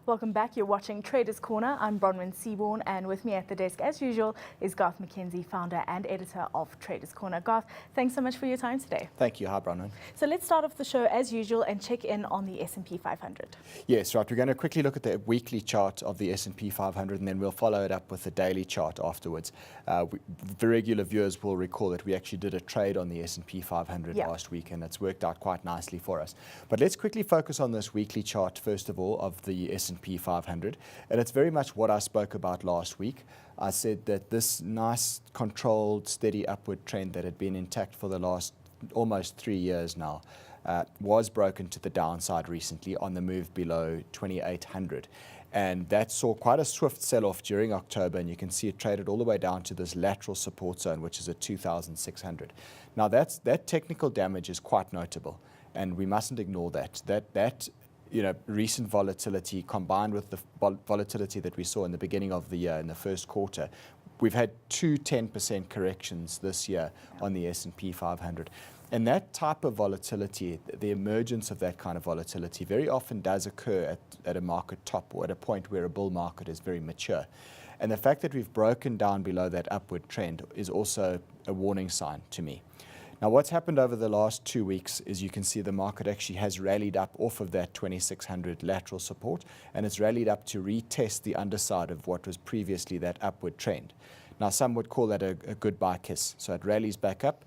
Welcome back. You're watching Traders Corner. I'm Bronwyn Seaborn, and with me at the desk, as usual, is Garth McKenzie, founder and editor of Traders Corner. Garth, thanks so much for your time today. Thank you. Hi, Bronwyn. So let's start off the show as usual and check in on the S&P 500. Yes, right. We're going to quickly look at the weekly chart of the S&P 500, and then we'll follow it up with the daily chart afterwards. The regular viewers will recall that we actually did a trade on the S&P 500 last week, and it's worked out quite nicely for us. But let's quickly focus on this weekly chart, first of all, of the S&P 500. And it's very much what I spoke about last week. I said that this nice, controlled, steady upward trend that had been intact for the last almost 3 years now was broken to the downside recently on the move below 2,800. And that saw quite a swift sell-off during October, and you can see it traded all the way down to this lateral support zone, which is at 2,600. Now, that technical damage is quite notable, and we mustn't ignore that. That recent volatility combined with the volatility that we saw in the beginning of the year, in the first quarter. We've had two 10% corrections this year on the S&P 500. And that type of volatility, the emergence of that kind of volatility, very often does occur at a market top or at a point where a bull market is very mature. And the fact that we've broken down below that upward trend is also a warning sign to me. Now, what's happened over the last 2 weeks is you can see the market actually has rallied up off of that 2,600 lateral support, and it's rallied up to retest the underside of what was previously that upward trend. Now, some would call that a goodbye kiss. So it rallies back up,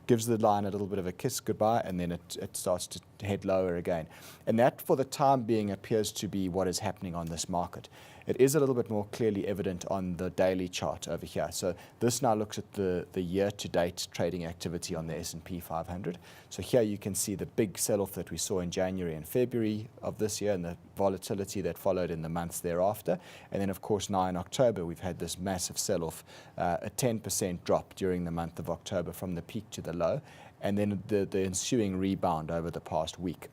gives the line a little bit of a kiss goodbye, and then it starts to head lower again. And that, for the time being, appears to be what is happening on this market. It is a little bit more clearly evident on the daily chart over here. So this now looks at the year-to-date trading activity on the S&P 500. So here you can see the big sell-off that we saw in January and February of this year, and the volatility that followed in the months thereafter. And then, of course, now in October, we've had this massive sell-off, a 10% drop during the month of October from the peak to the low, and then the ensuing rebound over the past week.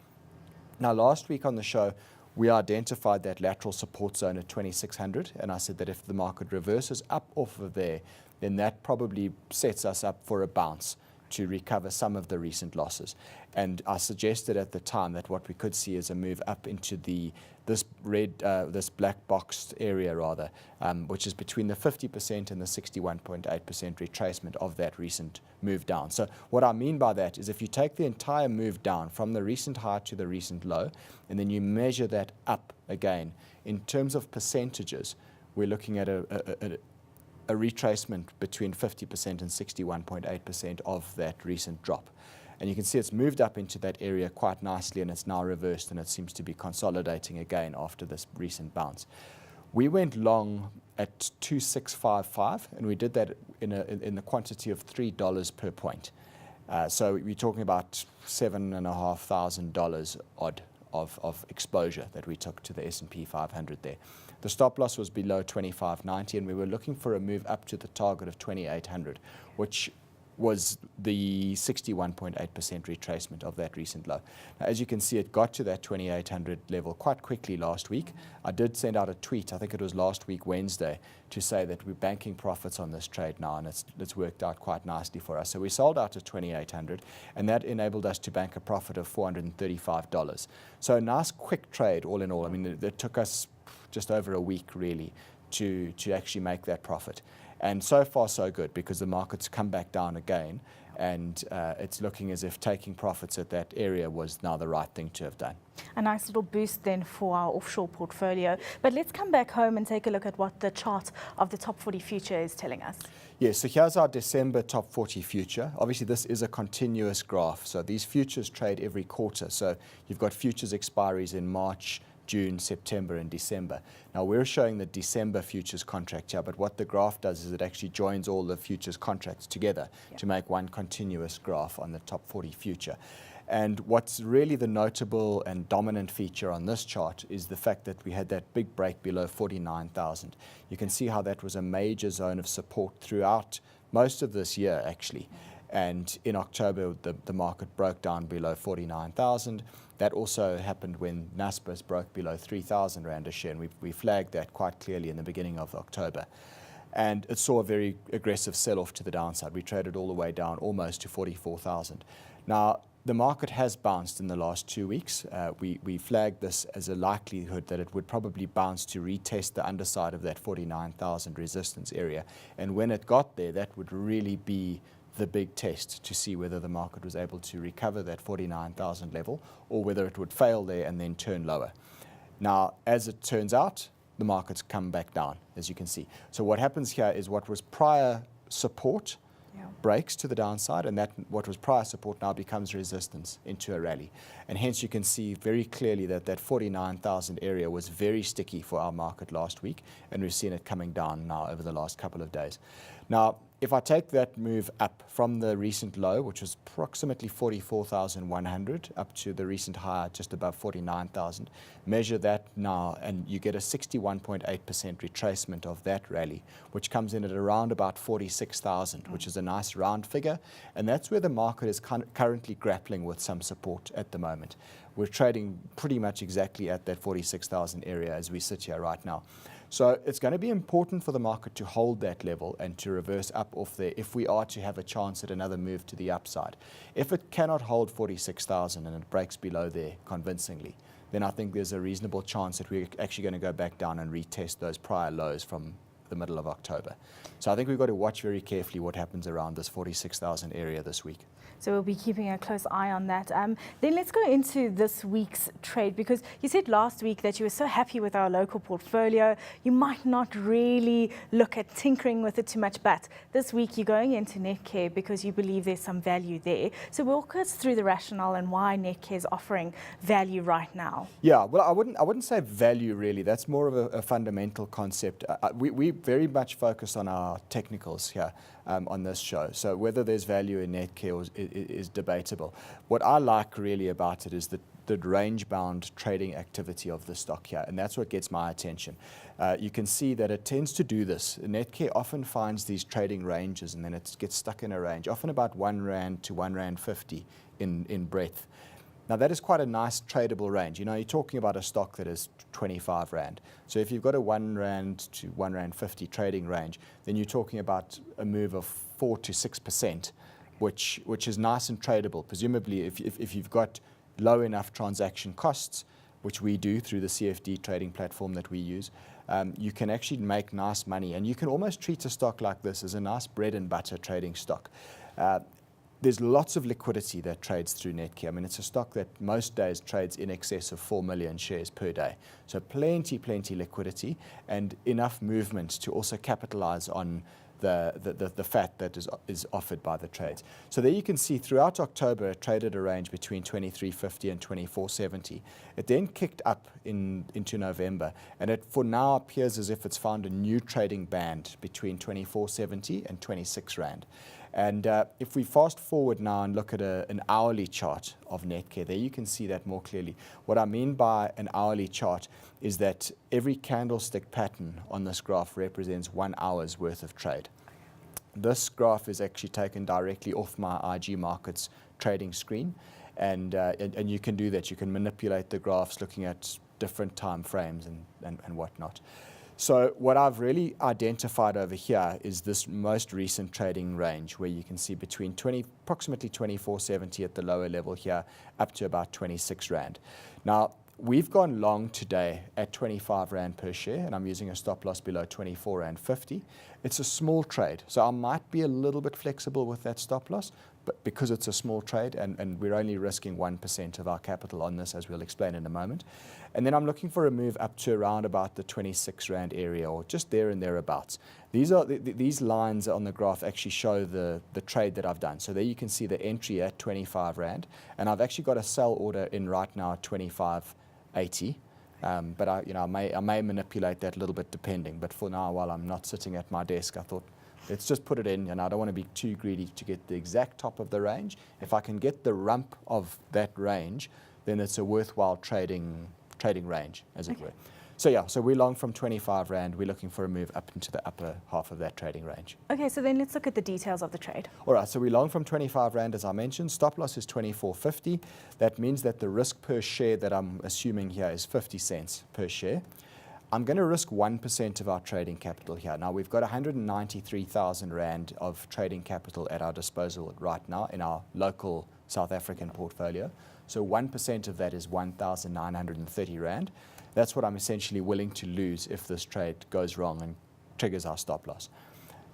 Now, last week on the show, we identified that lateral support zone at 2,600, and I said that if the market reverses up off of there, then that probably sets us up for a bounce to recover some of the recent losses. And I suggested at the time that what we could see is a move up into this black boxed area rather, which is between the 50% and the 61.8% retracement of that recent move down. So what I mean by that is if you take the entire move down from the recent high to the recent low, and then you measure that up again, in terms of percentages, we're looking at a retracement between 50% and 61.8% of that recent drop. And you can see it's moved up into that area quite nicely, and it's now reversed, and it seems to be consolidating again after this recent bounce. We went long at 2,655, and we did that in the quantity of $3 per point. So we're talking about $7,500 odd of exposure that we took to the S&P 500 there. The stop loss was below 25.90, and we were looking for a move up to the target of 2,800, which was the 61.8% retracement of that recent low. Now, as you can see, it got to that 2,800 level quite quickly last week. I did send out a tweet, I think it was last week Wednesday, to say that we're banking profits on this trade now, and it's worked out quite nicely for us. So we sold out at 2,800, and that enabled us to bank a profit of $435. So a nice quick trade all in all. I mean, it took us just over a week really to actually make that profit. And so far, so good, because the market's come back down again, and it's looking as if taking profits at that area was now the right thing to have done. A nice little boost then for our offshore portfolio. But let's come back home and take a look at what the chart of the top 40 future is telling us. Yes, so here's our December top 40 future. Obviously, this is a continuous graph. So these futures trade every quarter. So you've got futures expiries in March, June, September, and December. Now, we're showing the December futures contract here, but what the graph does is it actually joins all the futures contracts together to make one continuous graph on the top 40 future. And what's really the notable and dominant feature on this chart is the fact that we had that big break below 49,000. You can see how that was a major zone of support throughout most of this year, actually. And in October, the market broke down below 49,000. That also happened when Naspers broke below 3,000 Rand a share, and we flagged that quite clearly in the beginning of October. And it saw a very aggressive sell-off to the downside. We traded all the way down almost to 44,000. Now, the market has bounced in the last 2 weeks. We flagged this as a likelihood that it would probably bounce to retest the underside of that 49,000 resistance area. And when it got there, that would really be the big test to see whether the market was able to recover that 49,000 level or whether it would fail there and then turn lower. Now, as it turns out, the market's come back down, as you can see. So what happens here is what was prior support breaks to the downside, and that what was prior support now becomes resistance into a rally. And hence you can see very clearly that that 49,000 area was very sticky for our market last week, and we've seen it coming down now over the last couple of days. Now, if I take that move up from the recent low, which was approximately 44,100, up to the recent high just above 49,000, measure that now, and you get a 61.8% retracement of that rally, which comes in at around about 46,000, which is a nice round figure, and that's where the market is currently grappling with some support at the moment. We're trading pretty much exactly at that 46,000 area as we sit here right now. So it's going to be important for the market to hold that level and to reverse up off there if we are to have a chance at another move to the upside. If it cannot hold 46,000 and it breaks below there convincingly, then I think there's a reasonable chance that we're actually going to go back down and retest those prior lows from the middle of October. So I think we've got to watch very carefully what happens around this 46,000 area this week. So we'll be keeping a close eye on that. Then let's go into this week's trade, because you said last week that you were so happy with our local portfolio, you might not really look at tinkering with it too much, but this week you're going into Netcare because you believe there's some value there. So walk us through the rationale and why Netcare is offering value right now. Yeah, well, I wouldn't say value really. That's more of a fundamental concept. We very much focus on our technicals here. On this show. So whether there's value in Netcare is debatable. What I like really about it is the range-bound trading activity of the stock here, and that's what gets my attention. You can see that it tends to do this. Netcare often finds these trading ranges, and then it gets stuck in a range, often about 1 Rand to 1 Rand 50 in breadth. Now, that is quite a nice tradable range. You know, you're talking about a stock that is 25 Rand. So if you've got a 1 Rand to 1 Rand 50 trading range, then you're talking about a move of 4 to 6%, which is nice and tradable. Presumably, if you've got low enough transaction costs, which we do through the CFD trading platform that we use, you can actually make nice money. And you can almost treat a stock like this as a nice bread and butter trading stock. There's lots of liquidity that trades through Netcare. I mean, it's a stock that most days trades in excess of 4 million shares per day. So plenty liquidity and enough movement to also capitalize on the fat that is offered by the trades. So there you can see throughout October, it traded a range between 23.50 and 24.70. It then kicked up into November, and it for now appears as if it's found a new trading band between 24.70 and 26 Rand. And if we fast forward now and look at an hourly chart of Netcare, there you can see that more clearly. What I mean by an hourly chart is that every candlestick pattern on this graph represents 1 hour's worth of trade. This graph is actually taken directly off my IG Markets trading screen, and you can do that. You can manipulate the graphs looking at different time frames and whatnot. So what I've really identified over here is this most recent trading range where you can see between approximately 24.70 at the lower level here up to about 26 Rand. Now, we've gone long today at 25 Rand per share, and I'm using a stop loss below 24 Rand 50. It's a small trade, so I might be a little bit flexible with that stop loss, but because it's a small trade and we're only risking 1% of our capital on this, as we'll explain in a moment. And then I'm looking for a move up to around about the 26 Rand area, or just there and thereabouts. These lines on the graph actually show the trade that I've done. So there you can see the entry at 25 Rand, and I've actually got a sell order in right now at 25.80. But I may manipulate that a little bit depending. But for now, while I'm not sitting at my desk, I thought, let's just put it in, and I don't want to be too greedy to get the exact top of the range. If I can get the rump of that range, then it's a worthwhile trading range, as it were. So yeah, so we're long from 25 Rand. We're looking for a move up into the upper half of that trading range. Okay, so then let's look at the details of the trade. All right, so we're long from 25 Rand, as I mentioned. Stop loss is 24.50. That means that the risk per share that I'm assuming here is 50 cents per share. I'm going to risk 1% of our trading capital here. Now, we've got 193,000 Rand of trading capital at our disposal right now in our local South African portfolio. So 1% of that is 1,930 Rand. That's what I'm essentially willing to lose if this trade goes wrong and triggers our stop loss.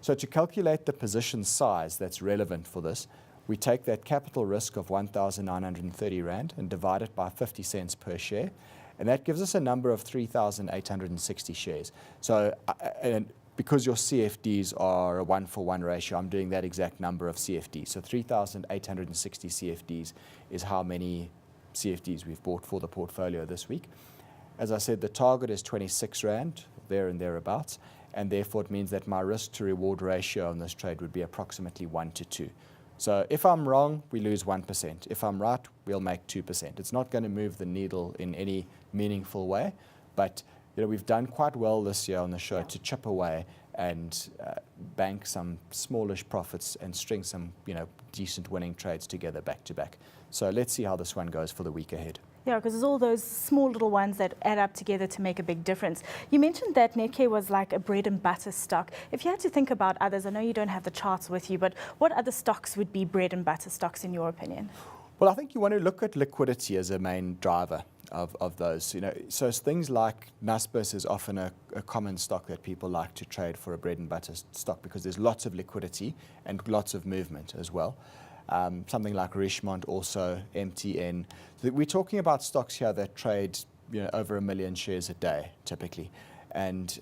So to calculate the position size that's relevant for this, we take that capital risk of 1,930 Rand and divide it by 50 cents per share. And that gives us a number of 3,860 shares. So and because your CFDs are a 1-for-1 ratio, I'm doing that exact number of CFDs. So 3,860 CFDs is how many CFDs we've bought for the portfolio this week. As I said, the target is 26 Rand, there and thereabouts, and therefore it means that my risk to reward ratio on this trade would be approximately 1 to 2. So if I'm wrong, we lose 1%. If I'm right, we'll make 2%. It's not going to move the needle in any meaningful way, but we've done quite well this year on the show to chip away and bank some smallish profits and string some decent winning trades together back to back. So let's see how this one goes for the week ahead. Yeah, because there's all those small little ones that add up together to make a big difference. You mentioned that Netcare was like a bread and butter stock. If you had to think about others, I know you don't have the charts with you, but what other stocks would be bread and butter stocks in your opinion? Well, I think you want to look at liquidity as a main driver of those. So things like Naspers is often a common stock that people like to trade for a bread and butter stock because there's lots of liquidity and lots of movement as well. Something like Richemont, also MTN. So we're talking about stocks here that trade over 1 million shares a day typically. And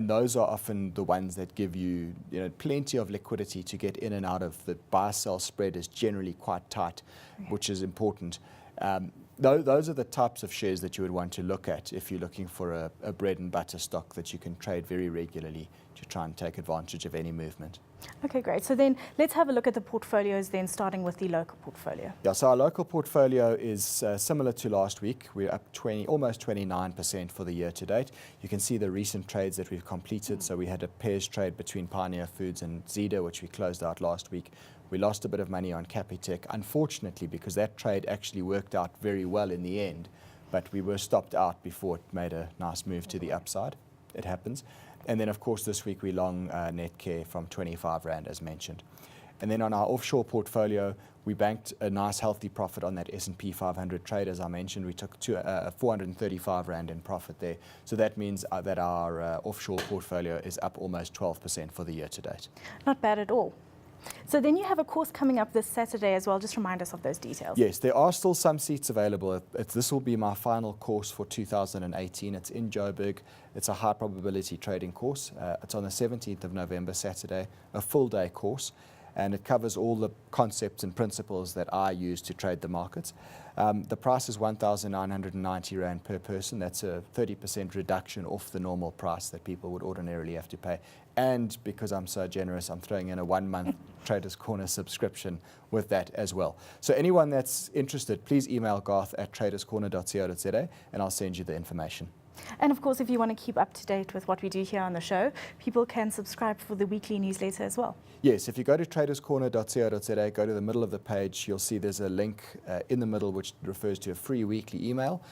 those are often the ones that give you, plenty of liquidity to get in and out of. The buy-sell spread is generally quite tight, which is important. Those are the types of shares that you would want to look at if you're looking for a bread and butter stock that you can trade very regularly to try and take advantage of any movement. Okay, great. So then let's have a look at the portfolios then, starting with the local portfolio. Yeah, so our local portfolio is similar to last week. We're up almost 29% for the year to date. You can see the recent trades that we've completed. So we had a pairs trade between Pioneer Foods and Zeda, which we closed out last week. We lost a bit of money on Capitec, unfortunately, because that trade actually worked out very well in the end, but we were stopped out before it made a nice move to the upside. It happens. And then, of course, this week we long Netcare from 25 Rand, as mentioned. And then on our offshore portfolio, we banked a nice, healthy profit on that S&P 500 trade. As I mentioned, we took 435 Rand in profit there. So that means that our offshore portfolio is up almost 12% for the year to date. Not bad at all. So then you have a course coming up this Saturday as well. Just remind us of those details. Yes, there are still some seats available. This will be my final course for 2018. It's in Joburg. It's a high probability trading course. It's on the 17th of November, Saturday, a full day course. And it covers all the concepts and principles that I use to trade the markets. The price is 1,990 Rand per person. That's a 30% reduction off the normal price that people would ordinarily have to pay. And because I'm so generous, I'm throwing in a 1-month Traders Corner subscription with that as well. So anyone that's interested, please email garth@traderscorner.co.za and I'll send you the information. And of course, if you want to keep up to date with what we do here on the show, people can subscribe for the weekly newsletter as well. Yes, if you go to traderscorner.co.za, go to the middle of the page, you'll see there's a link in the middle which refers to a free weekly email.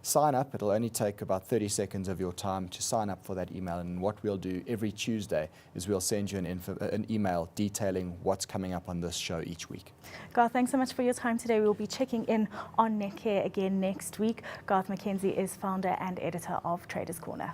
Sign up. It'll only take about 30 seconds of your time to sign up for that email. And what we'll do every Tuesday is we'll send you an email detailing what's coming up on this show each week. Garth, thanks so much for your time today. We'll be checking in on Netcare again next week. Garth McKenzie is founder and editor of Traders Corner.